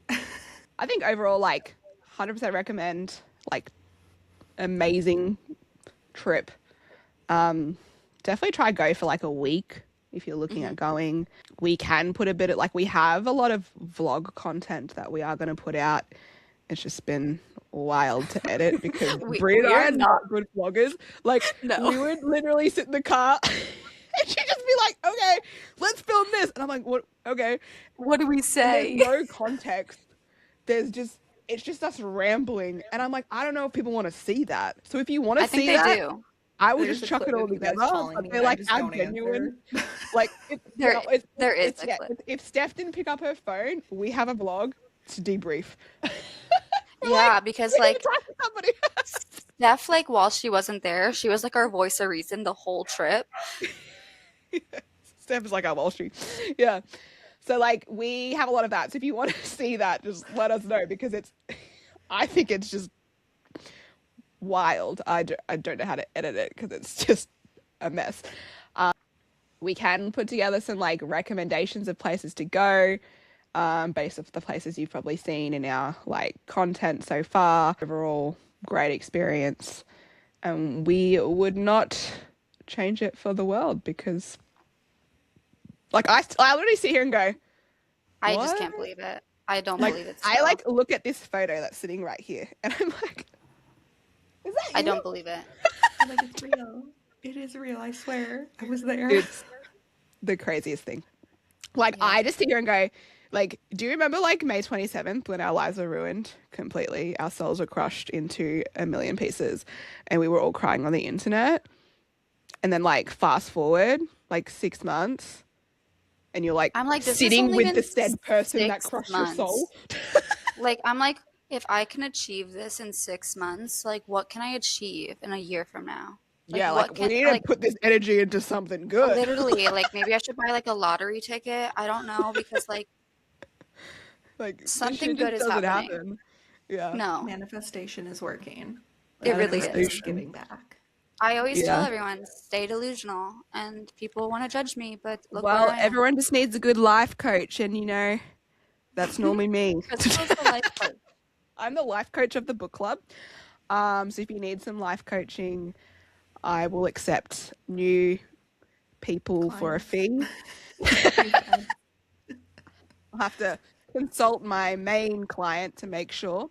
I think overall, like, 100% recommend, like, amazing trip. Definitely try go for like a week if you're looking at going. We can put a bit of, like, we have a lot of vlog content that we are going to put out. It's just been wild to edit because Brie and we I are are not good vloggers. Like, No. we would literally sit in the car and she'd just be like, okay, let's film this. And I'm like, what? Okay. What do we And say? there's no context. It's just us rambling. And I'm like, I don't know if people want to see that. So if you want to I think see they that, do. I will There's just a chuck it clip all of you guys together. calling But me they're and I like, just how don't genuine. answer. Like, There is a yeah, clip. if Steph didn't pick up her phone, we have a vlog to debrief. Yeah, because We need to like talk to somebody. Steph, like while she wasn't there, she was like our voice of reason the whole trip. Steph is like our Wall Street. Yeah. So like we have a lot of that. So if you want to see that, just let us know because I think it's just wild. I don't know how to edit it because it's just a mess. We can put together some like recommendations of places to go, based off the places you've probably seen in our like content so far. Overall, great experience. And we would not change it for the world because like I literally sit here and go, I just what? can't believe it. I don't Like believe it. I Still. like look at this photo that's sitting right here and I'm like, is that I him? don't believe it. I'm like, it's real. It is real, I swear. I was there. It's the craziest thing. Like Yeah. I just sit here and go, like, do you remember like May 27th when our lives were ruined completely? Our souls were crushed into a million pieces and we were all crying on the internet. And then like fast forward like 6 months and you're like, I'm like, this has sitting only with been the said person that 6 crushed your months. soul. Like, I'm like, if I can achieve this in 6 months, like, what can I achieve in a year from now? Like, Yeah, what like can we need to like put this energy into something good. literally like maybe I should buy like a lottery ticket. I don't know because like Like this something shit good just is doesn't happening. happen. Yeah. No, Manifestation is working. it really is. Manifestation. Giving back. I always tell Yeah. everyone, stay delusional, and people want to judge me, but look Well, where I am. everyone just needs a good life coach, and you know, that's normally me. Crystal's the life coach. I'm the life coach of the book club. So if you need some life coaching, I will accept new people for a fee. I'll have to consult my main client to make sure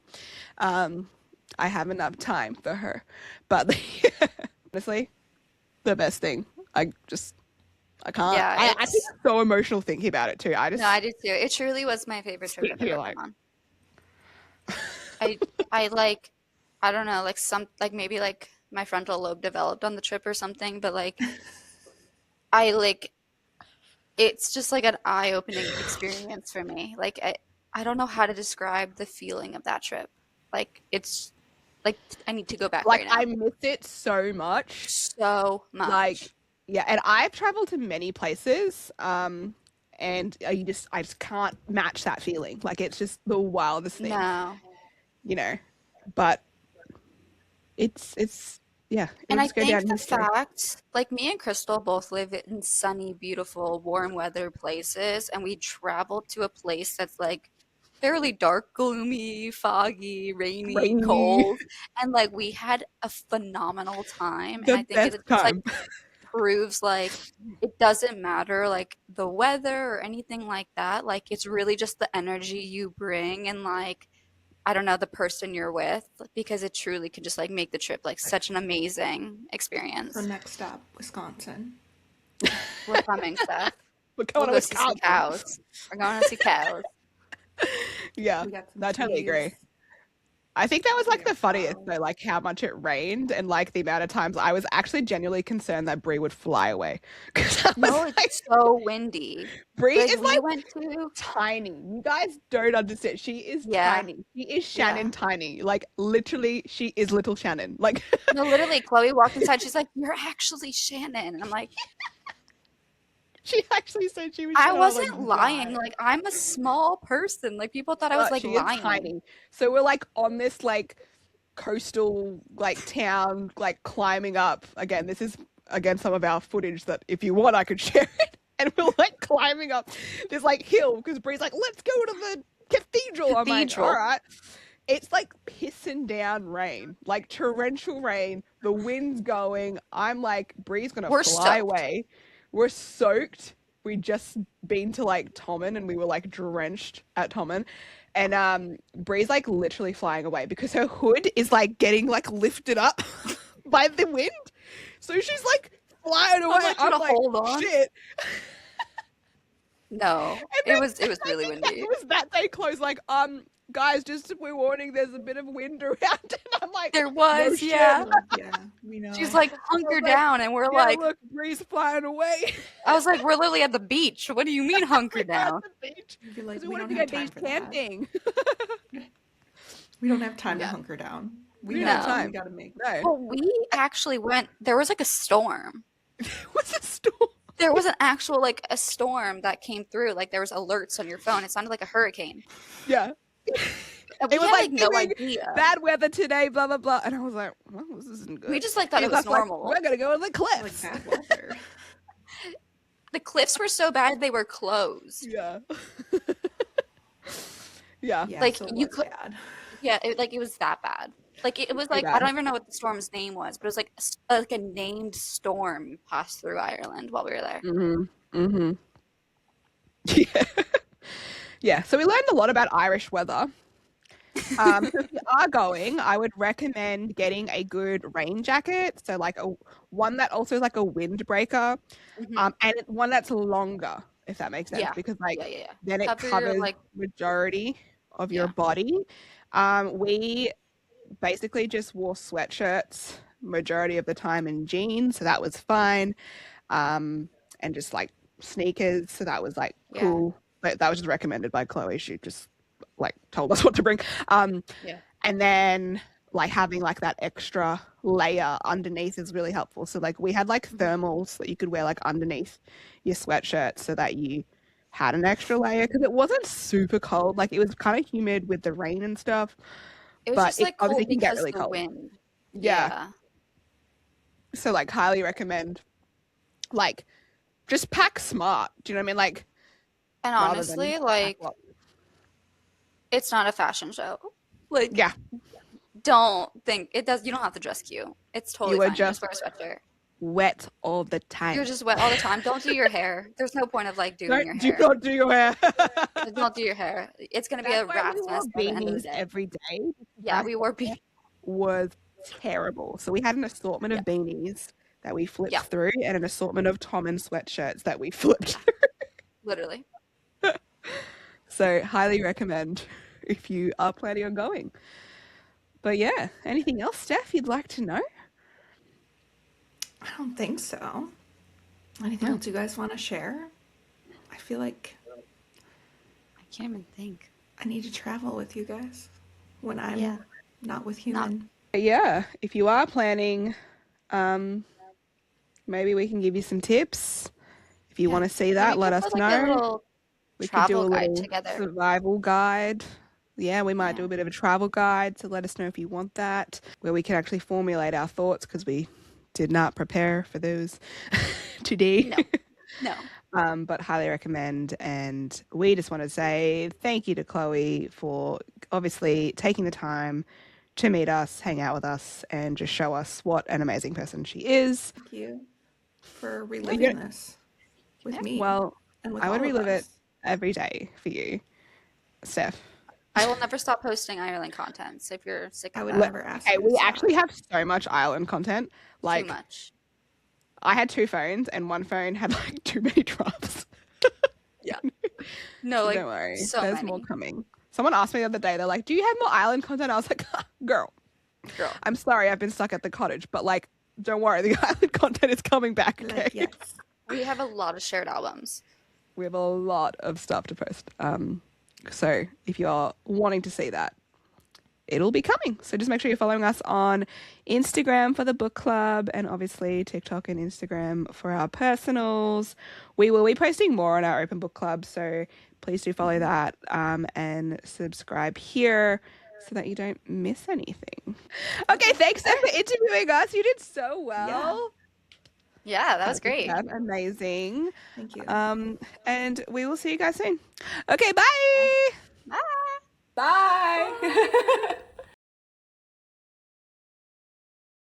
I have enough time for her. But honestly, the best thing. I can't. Yeah, I think it's- it's so emotional thinking about it too. I just No, I do too. It truly was my favorite trip I've You're ever like- been on. I like, I don't know, like maybe like my frontal lobe developed on the trip or something, but like I like it's just like an eye-opening experience for me. Like I don't know how to describe the feeling of that trip. Like it's like I need to go back like right now. I miss it so much. So much. Like yeah, and I've traveled to many places, and I just can't match that feeling. Like it's just the wildest thing, No. you know. But it's yeah. And it'll I just go think down in the history. fact, like me and Crystal both live in sunny, beautiful, warm weather places, and we traveled to a place that's like fairly dark, gloomy, foggy, rainy, Rainy. cold, and like we had a phenomenal time. The And I think best it just like time. proves like it doesn't matter like the weather or anything like that. Like it's really just the energy you bring and like I don't know, the person you're with, because it truly could just like make the trip like such an amazing experience. So next stop, Wisconsin. We're coming, Steph. We're We'll going go to see some Wisconsin. cows. We're going to see cows. Yeah, We got some I totally agree. cheese. I think that was like Yeah, the funniest wow. though, like how much it rained and like the amount of times I was actually genuinely concerned that Brie would fly away. Because I was No, like, it's so windy. Brie Like is we like went to tiny. You guys don't understand. She is Yeah. tiny. She is Shannon tiny. Like literally, she is little Shannon. Like no, literally, Chloe walked inside. She's like, "You're actually Shannon," and I'm like, she actually said she was. "I Shannon. was like, wasn't lying. "Why?" Like I'm a small person. Like people thought I was But like she lying." is tiny. So we're like on this like coastal like town, like climbing up. Again, this is some of our footage that if you want I could share it. And we're like climbing up this like hill because Bree's like, let's go to the cathedral. I'm like, Cathedral. all right. It's like pissing down rain, like torrential rain. The wind's going. I'm like, Bree's gonna We're fly soaked. away. We're soaked. We just been to like Tommen and we were like drenched at Tommen. And Bree's like literally flying away because her hood is like getting like lifted up by the wind. So she's like flying away. like, trying to like, hold on. shit. No, And it was I really think windy. It was that day close. Like, guys, just we're warning. There's a bit of wind around, and I'm like, There was, no yeah. shit. Yeah, we know. She's like, hunker like, down, and we're Yeah, like, look, breeze flying away. I was like, we're literally at the beach. What do you mean hunker We're at down? the beach. You're like, Because we we don't wanted to have go time beach for that. camping. We don't have time to Yeah. hunker down. We We don't know have time. We gotta make. No. Well, we actually went. There was like a storm. What's a storm? There was an actual like a storm that came through. Like there was alerts on your phone. It sounded like a hurricane. Yeah. And we It was had like, no giving idea. bad weather today, blah, blah, blah. And I was like, well, this isn't good. We just like thought it And was I like, normal. we're going to go to the Like cliffs. bad weather. The cliffs were so bad they were closed. Yeah. Yeah. Yeah, Like, so it you was could- bad. Yeah, it was that bad. Like it was like bad. I don't even know what the storm's name was, but it was like a named storm passed through Ireland while we were there. Mm-hmm. Mm-hmm. Yeah. Yeah. So we learned a lot about Irish weather. So if you are going, I would recommend getting a good rain jacket. So like one that also is like a windbreaker, Mhm. and one that's longer, if that makes sense, Yeah. because like Yeah. then it Cover your, covers like- majority of your Yeah. body. We basically just wore sweatshirts majority of the time and jeans, so that was fine. And just like sneakers, so that was like Yeah. cool. But that was just recommended by Chloe. She just like told us what to bring. Yeah. And then like having like that extra layer underneath is really helpful. So like we had like thermals that you could wear like underneath your sweatshirt so that you had an extra layer, because it wasn't super cold. Like it was kind of humid with the rain and stuff. It was But just it like cold obviously can get because really the cold. wind. Yeah. So like highly recommend like just pack smart. Do you know what I mean? Like And rather than honestly, pack like what- it's not a fashion show. Like yeah. don't think it does. You don't have to dress cute. It's totally You are fine. just Just wear a sweatshirt. Wet all the time. You're just wet all the time. Don't do your hair. There's no point of like doing your hair. Do not do your hair. Don't do your hair. It's gonna be a That's why rat's we wore nest by the end of the beanies day. every day. Yeah, we wore beanies. Was terrible. So we had an assortment of beanies that we flipped Yeah. through, and an assortment of Tommen sweatshirts that we flipped through. Literally. So highly recommend if you are planning on going. But yeah, anything else, Steph, you'd like to know? I don't think so. Anything else you guys want to share? I feel like I can't even think. I need to travel with you guys when I'm Yeah. not with human. But yeah, if you are planning, maybe we can give you some tips. If you want to see that, Maybe let we us put, like, a know. little We could do a travel guide little together. survival guide. Yeah, we might do Yeah. a bit of a travel guide, so let us know if you want that, where we can actually formulate our thoughts, because we did not prepare for those today. No. But highly recommend. And we just want to say thank you to Chloe for obviously taking the time to meet us, hang out with us, and just show us what an amazing person she is. Thank you for reliving this with me. Well, and with I would all of relive it us. every day for you, Steph. I will never stop posting Ireland content. So if you're sick I of would that, never ask Okay, you to we stop. actually have so much Ireland content. Like, too much. I had 2 phones, and one phone had like too many drafts. No, like Don't worry, so there's many. more coming. Someone asked me the other day, they're like, "Do you have more Ireland content?" I was like, "Girl, Girl. I'm sorry, I've been stuck at the cottage, but like, don't worry, the Ireland content is coming back." Okay, Like, yes. We have a lot of shared albums. we have a lot of stuff to post. So if you're wanting to see that, it'll be coming. So just make sure you're following us on Instagram for the book club, and obviously TikTok and Instagram for our personals. We will be posting more on our open book club, so please do follow that, and subscribe here so that you don't miss anything. Okay, thanks Steph, for interviewing us. You did so well. Yeah, that was great. Yeah, amazing. Thank you. And we will see you guys soon. Okay, bye. Bye. Bye.